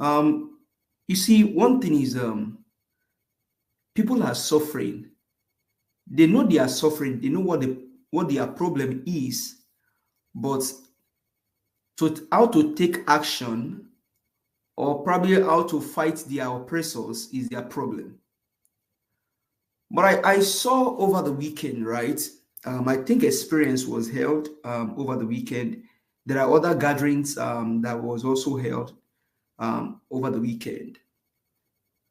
You see, one thing is people are suffering. They know they are suffering. They know what their problem is, but how to take action or probably how to fight their oppressors is their problem. But I saw over the weekend, right? I think Experience was held over the weekend. There are other gatherings that was also held over the weekend.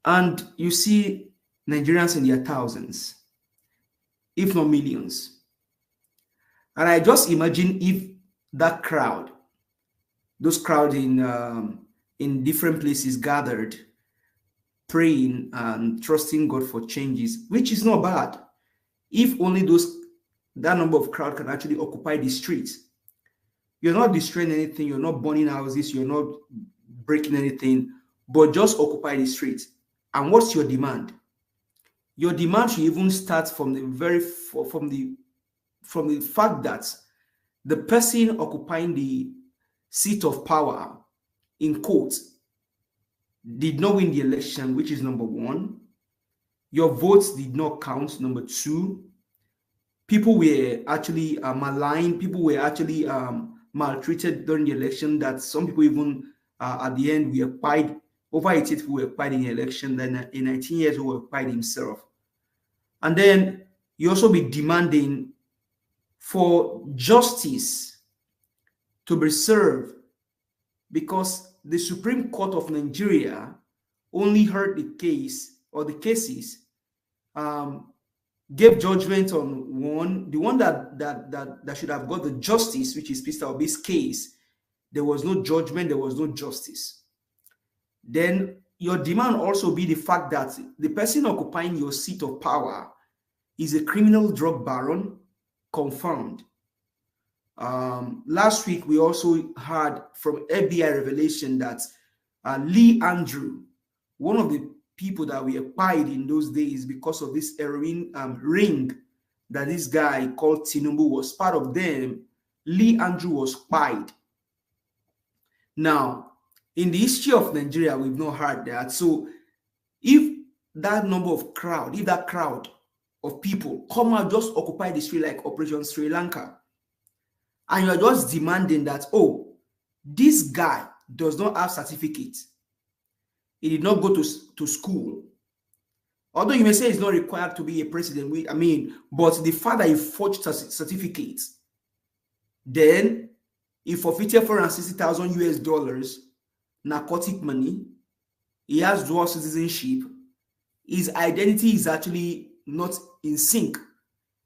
And you see Nigerians in their thousands, if not millions. And I just imagine if that crowd, those crowd in different places gathered, praying and trusting God for changes, which is not bad. If only that number of crowd can actually occupy the streets. You're not destroying anything, you're not burning houses, you're not breaking anything, but just occupy the streets. And what's your demand? Your demand should even start from the fact that the person occupying the seat of power, in quote, did not win the election, which is number one. Your votes did not count, number two. People were actually maligned. People were actually maltreated during the election, that some people even at the end were quiet. Over 88 people were quiet in the election. Then in 19 years, who were quiet himself. And then you also be demanding for justice to be served, because the Supreme Court of Nigeria only heard the case or the cases, gave judgment on the one that should have got the justice, which is Mr. Obi's case. There was no judgment, there was no justice. Then your demand also be the fact that the person occupying your seat of power is a criminal drug baron, confirmed. Last week, we also heard from FBI revelation that Lee Andrew, one of the people that we acquired in those days because of this heroin ring that this guy called Tinubu was part of them, Lee Andrew was spied. Now, in the history of Nigeria, we've not heard that. So if that crowd of people come out, just occupy the street like Operation Sri Lanka, and you're just demanding that, oh, this guy does not have certificate, he did not go to school, although you may say he's not required to be a president, but the fact that he forged certificates, then he forfeited $460,000 narcotic money, he has dual citizenship, his identity is actually not in sync,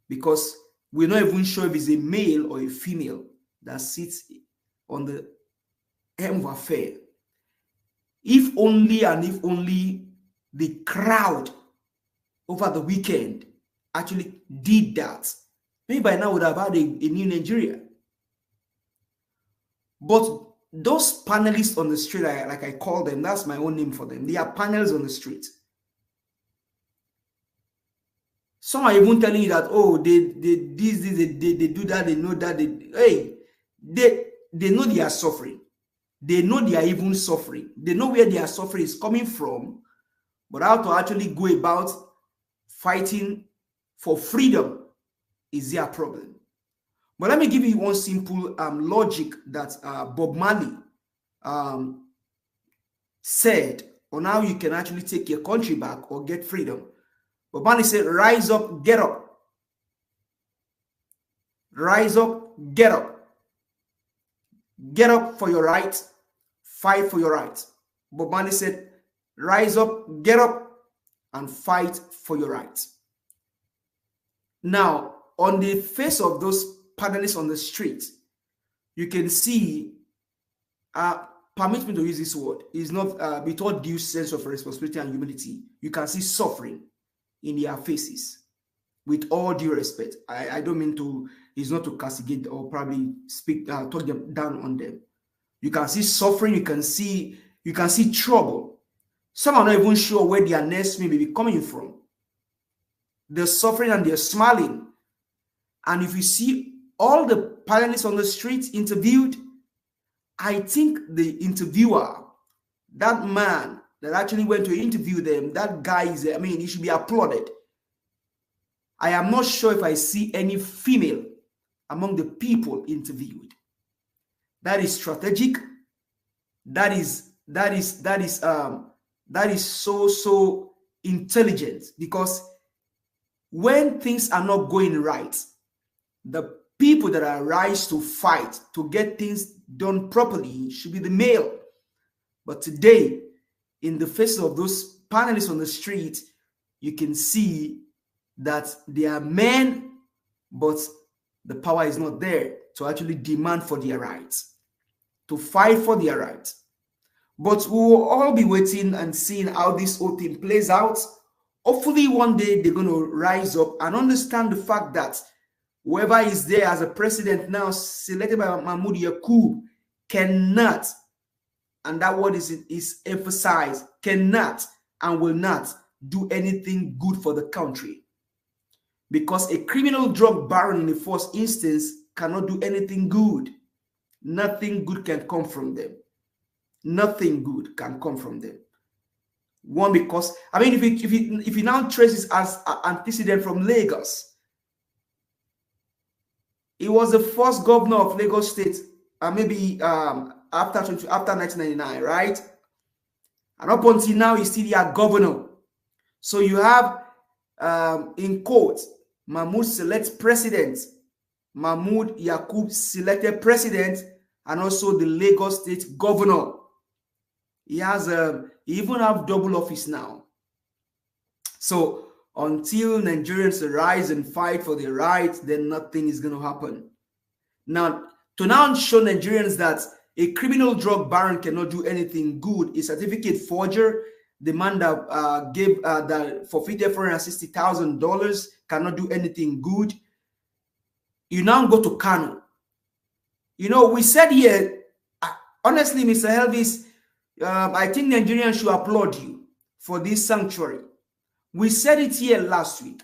because we're not even sure if he's a male or a female that sits on the helm of affair. If only the crowd over the weekend actually did that, maybe by now we would have had a new Nigeria. But those panelists on the street, like I call them, that's my own name for them. They are panels on the street. Some are even telling you that, oh, they do that, they know that, they know they are suffering. They know they are even suffering. They know where their suffering is coming from, but how to actually go about fighting for freedom is their problem. But let me give you one simple logic that Bob Marley said on how you can actually take your country back or get freedom. Bob Marley said, rise up, get up. Rise up, get up. Get up for your rights, fight for your rights. Bob Marley said, rise up, get up, and fight for your rights. Now, on the face of those panelists on the street, you can see, permit me to use this word, is not with all due sense of responsibility and humility, you can see suffering in their faces, with all due respect. I don't mean to, it's not to castigate or probably talk them down on them. You can see suffering, you can see trouble. Some are not even sure where their next meal may be coming from. They're suffering and they're smiling. And if you see all the panelists on the street interviewed, I think the interviewer that man that actually went to interview them, that guy is, I mean, he should be applauded. I am not sure if I see any female among the people interviewed. That is strategic. That is so intelligent, because when things are not going right, the people that are rise to fight to get things done properly should be the male. But today, in the face of those panelists on the street, you can see that they are men, but the power is not there to actually demand for their rights, to fight for their rights. But we will all be waiting and seeing how this whole thing plays out. Hopefully one day they're going to rise up and understand the fact that whoever is there as a president now, selected by Mahmoud Yaqub, cannot, and that word is emphasized, cannot and will not do anything good for the country. Because a criminal drug baron in the first instance cannot do anything good. Nothing good can come from them. Nothing good can come from them. One, because, I mean, if you now trace this as antecedent from Lagos, he was the first governor of Lagos State, maybe after 1999, right? And up until now, he's still a governor. So you have, in quote, Mahmoud selects president, Mahmoud Yaqub selected president, and also the Lagos State governor. He has he even have double office now. So until Nigerians rise and fight for their rights, then nothing is going to happen. Now, to now show Nigerians that a criminal drug baron cannot do anything good, a certificate forger, the man that gave that forfeited $460,000 cannot do anything good. You now go to Kano. You know, we said here, honestly, Mr. Elvis, I think Nigerians should applaud you for this sanctuary. We said it here last week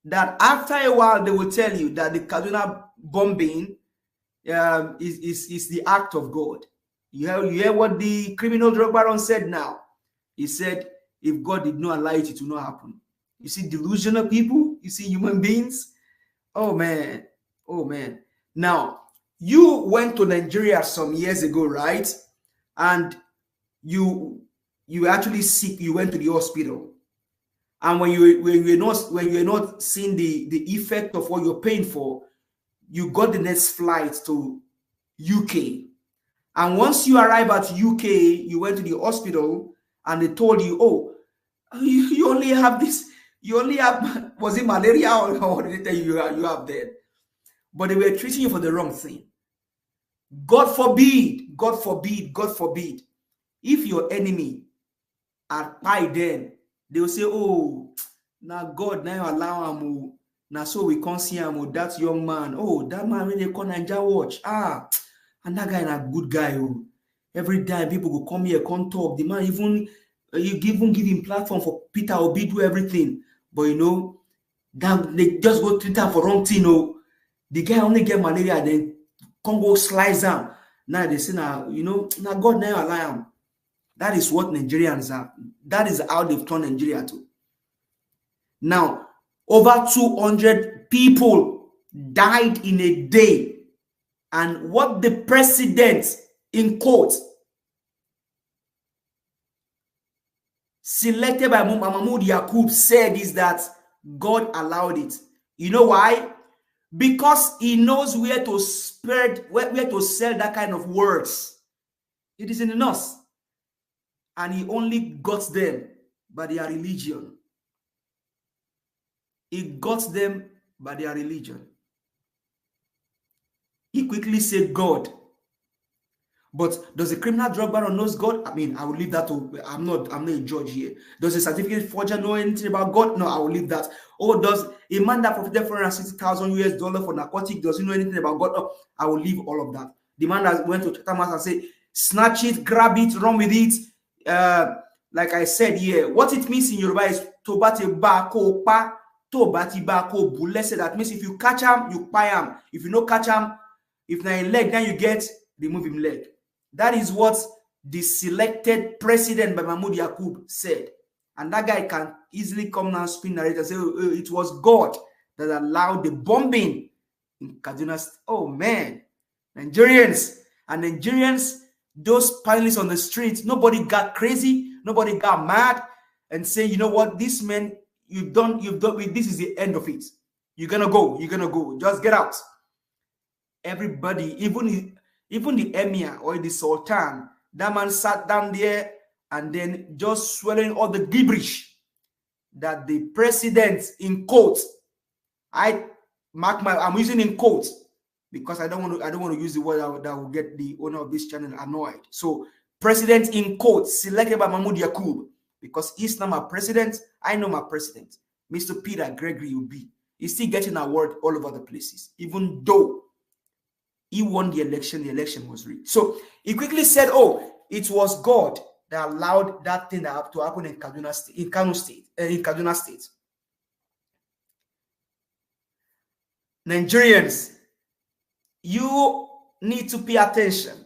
that after a while they will tell you that the Kaduna bombing is the act of God. You hear what the criminal drug baron said now. He said, if God did not allow it, it will not happen. You see delusional people? You see human beings? Oh, man. Oh, man. Now, you went to Nigeria some years ago, right? And you actually sick. You went to the hospital. And when you're not seeing the effect of what you're paying for, you got the next flight to UK. And once you arrive at UK, you went to the hospital and they told you, oh, you only have this, you only have, was it malaria or what did they tell you have there? But they were treating you for the wrong thing. God forbid, God forbid, God forbid. If your enemy are by then, they will say, oh, now God now allow him. Now so we can't see him. That young man. Oh, that man when they call NWATCH. And that guy is a good guy. Oh. Every time people will come here, come talk. The man even give him platform for Peter Obi do everything. But you know, that they just go Twitter for wrong thing. Oh. The guy only get malaria, then Congo slice him. Now they say now, you know, now God now allow him. That is what Nigerians are. That is how they've turned Nigeria to. Now, over 200 people died in a day. And what the president, in quote, selected by Mahmoud Yaqub said is that God allowed it. You know why? Because he knows where to spread, where to sell that kind of words. It is in us. And he only got them by their religion. He got them by their religion. He quickly said God. But does a criminal drug baron knows God? I mean, I will leave that to, I'm not a judge here. Does a certificate forger know anything about God? No, I will leave that. Or does a man that forfeited $460,000 for narcotics, does he know anything about God? No, I will leave all of that. The man that went to Chatham and said, snatch it, grab it, run with it. Like I said here, what it means in Yoruba is tobati ba ko pa, tobati ba ko bule. That means if you catch him, you pay him. If you no catch him, if na a leg, then you get remove him leg. That is what the selected president by Mahmoud Yakub said. And that guy can easily come now and spin narrative and say, oh, it was God that allowed the bombing in Kaduna. Oh man, Nigerians, those panelists on the streets, nobody got crazy, nobody got mad and say, you know what, this man, you've done, this is the end of it. You're gonna go, just get out. Everybody, even the emir or the sultan, that man sat down there and then just swallowing all the gibberish that the president, in quotes, I'm using in quotes because I don't want to use the word that will get the owner of this channel annoyed. So president in quotes selected by Mahmoud Yakub, because he's not my president. I know my president, Mr. Peter Gregory Obi. He's still getting award all over the places, even though he won the election was rigged. So he quickly said, oh, it was God that allowed that thing to happen in Kaduna State, in Kaduna State. Nigerians, you need to pay attention.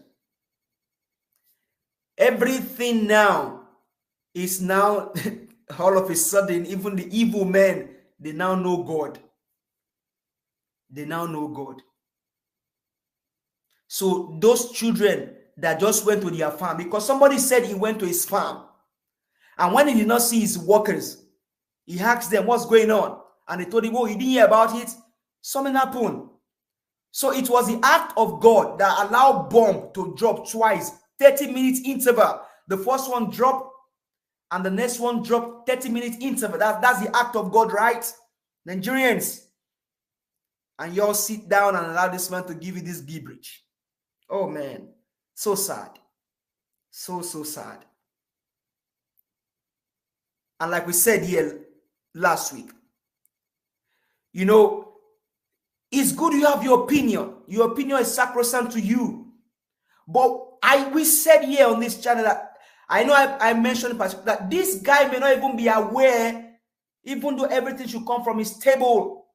Everything now is now all of a sudden, even the evil men, they now know God. They now know God. So those children that just went to their farm, because somebody said he went to his farm, and when he did not see his workers, he asked them what's going on, and they told him, oh, he didn't hear about it. Something happened. So it was the act of God that allowed bomb to drop twice, 30 minutes interval. The first one dropped and the next one dropped 30 minutes interval. That's the act of God, right? Nigerians. And y'all sit down and allow this man to give you this gibberish. Oh man, so sad. So sad. And like we said here last week, you know, it's good you have your opinion. Your opinion is sacrosanct to you. But we said here on this channel that I know I mentioned that this guy may not even be aware, even though everything should come from his table.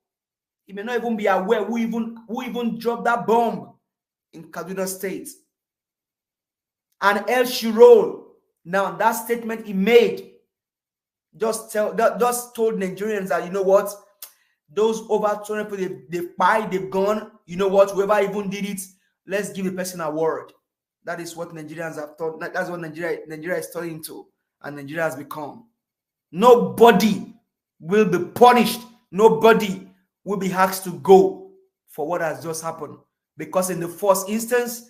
He may not even be aware who even dropped that bomb in Kaduna State. And El Shirol, now that statement he made, just told Nigerians that, you know what, those over 200 people, they've gone, you know what, whoever even did it, let's give the person a word. That is what Nigerians have thought. That's what Nigeria is turning to, and Nigeria has become. Nobody will be punished. Nobody will be asked to go for what has just happened. Because in the first instance,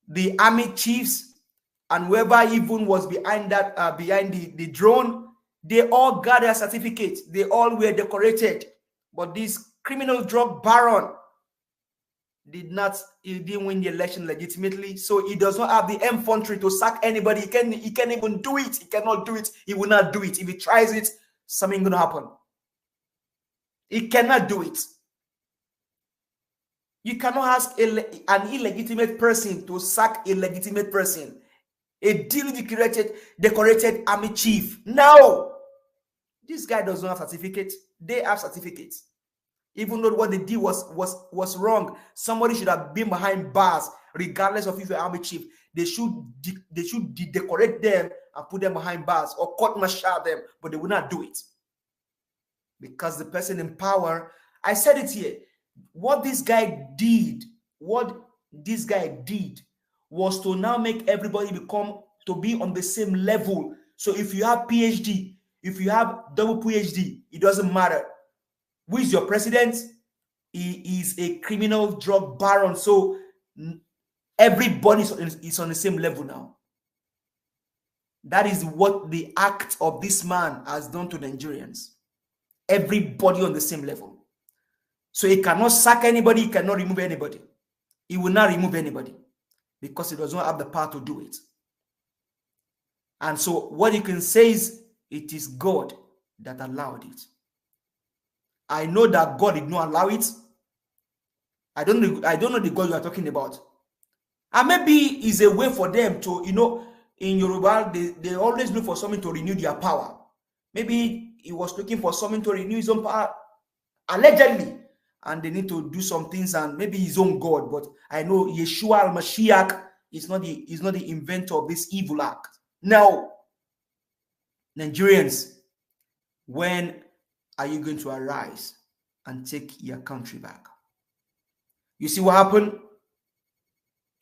the army chiefs and whoever even was behind that, behind the drone, they all got their certificates. They all were decorated. But this criminal drug baron he didn't win the election legitimately. So he does not have the infantry to sack anybody. He can't even do it. He cannot do it. He will not do it. If he tries it, something gonna happen. He cannot do it. You cannot ask an illegitimate person to sack a legitimate person. A duly decorated army chief. No! This guy does not have certificates. They have certificates. Even though what they did was wrong, somebody should have been behind bars, regardless of if you're army chief. They should decorate them and put them behind bars or court-martial them, but they will not do it. Because the person in power, I said it here, what this guy did was to now make everybody to be on the same level. So if you have PhD, if you have double PhD, it doesn't matter. Who is your president? He is a criminal drug baron. So everybody is on the same level now. That is what the act of this man has done to Nigerians. Everybody on the same level. So he cannot sack anybody, he cannot remove anybody. He will not remove anybody because he does not have the power to do it. And so what you can say is, it is God that allowed it. I know that God did not allow it. I don't know the God you are talking about. And maybe it's a way for them to, you know, in Yoruba, they always look for something to renew their power. Maybe he was looking for something to renew his own power, allegedly. And they need to do some things, and maybe his own God. But I know Yeshua al-Mashiach is not the inventor of this evil act. Now, Nigerians, when are you going to arise and take your country back? You see what happened?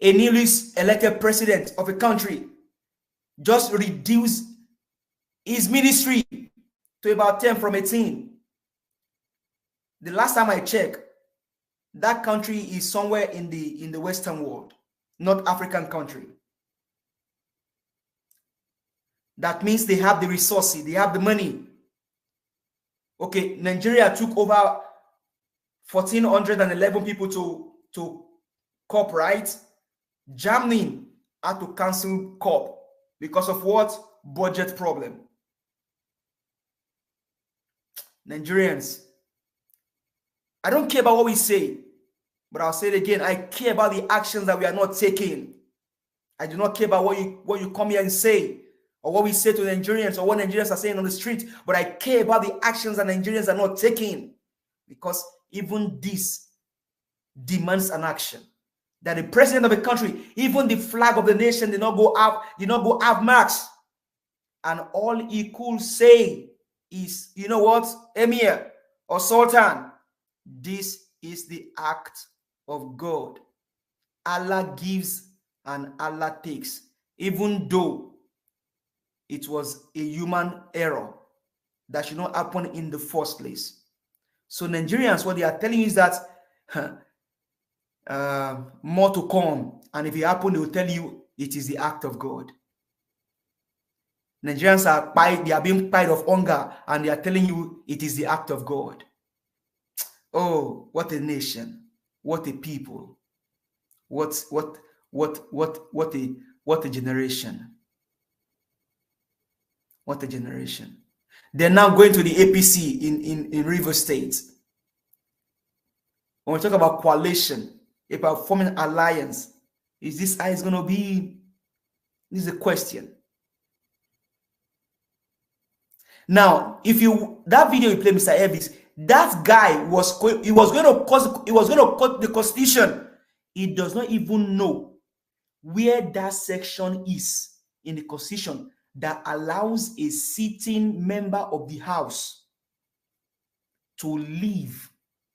A newly elected president of a country just reduced his ministry to about 10 from 18. The last time I checked, that country is somewhere in the Western world, not African country. That means they have the resources, they have the money. Okay, Nigeria took over 1,411 people to COP, right? Germany had to cancel COP because of what? Budget problem. Nigerians, I don't care about what we say, but I'll say it again. I care about the actions that we are not taking. I do not care about what you come here and say, or what we say to Nigerians, or what Nigerians are saying on the street, but I care about the actions that Nigerians are not taking, because even this demands an action. That the president of a country, even the flag of the nation, did not go half marks, and all he could say is, you know what, Emir or Sultan, this is the act of God. Allah gives and Allah takes, even though it was a human error that should not happen in the first place. So Nigerians, what they are telling you is that more to come, and if it happens, they will tell you it is the act of God. Nigerians are being pied of hunger, and they are telling you it is the act of God. Oh, what a nation! What a people! What a generation! What a generation! They're now going to the APC in Rivers State. When we talk about coalition, about forming alliance, is this how it's going to be? This is a question. Now, if that video you play, Mr. Elvis, that guy was going to cut the Constitution. He does not even know where that section is in the Constitution that allows a sitting member of the House to leave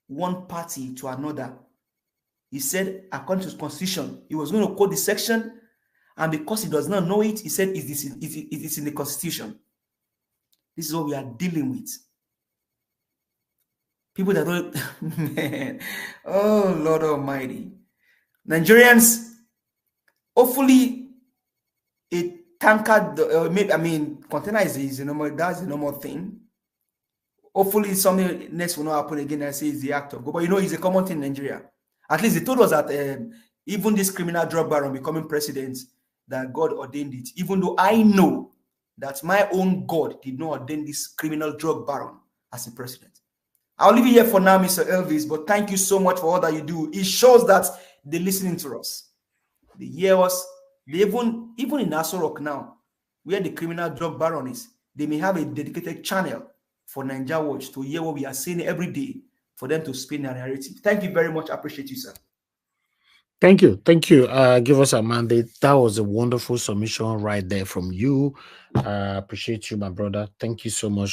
one party to another. He said, according to his Constitution, he was going to quote the section, and because he does not know it, he said it is in the Constitution. This is what we are dealing with. People that don't, man, oh Lord Almighty. Nigerians, hopefully a tanker, container is that's the normal thing. Hopefully something next will not happen again. I say it's the act of God, but it's a common thing in Nigeria. At least they told us that even this criminal drug baron becoming president, that God ordained it. Even though I know that my own God did not ordain this criminal drug baron as a president. I'll leave it here for now, Mr. Elvis, but thank you so much for all that you do. It shows that they're listening to us. They hear us. They even in Aso Rock now, where the criminal drug baron is, they may have a dedicated channel for NAIJA to hear what we are saying every day, for them to spin their narrative. Thank you very much. I appreciate you, sir. Thank you. Thank you. Give us a mandate. That was a wonderful submission right there from you. Appreciate you, my brother. Thank you so much.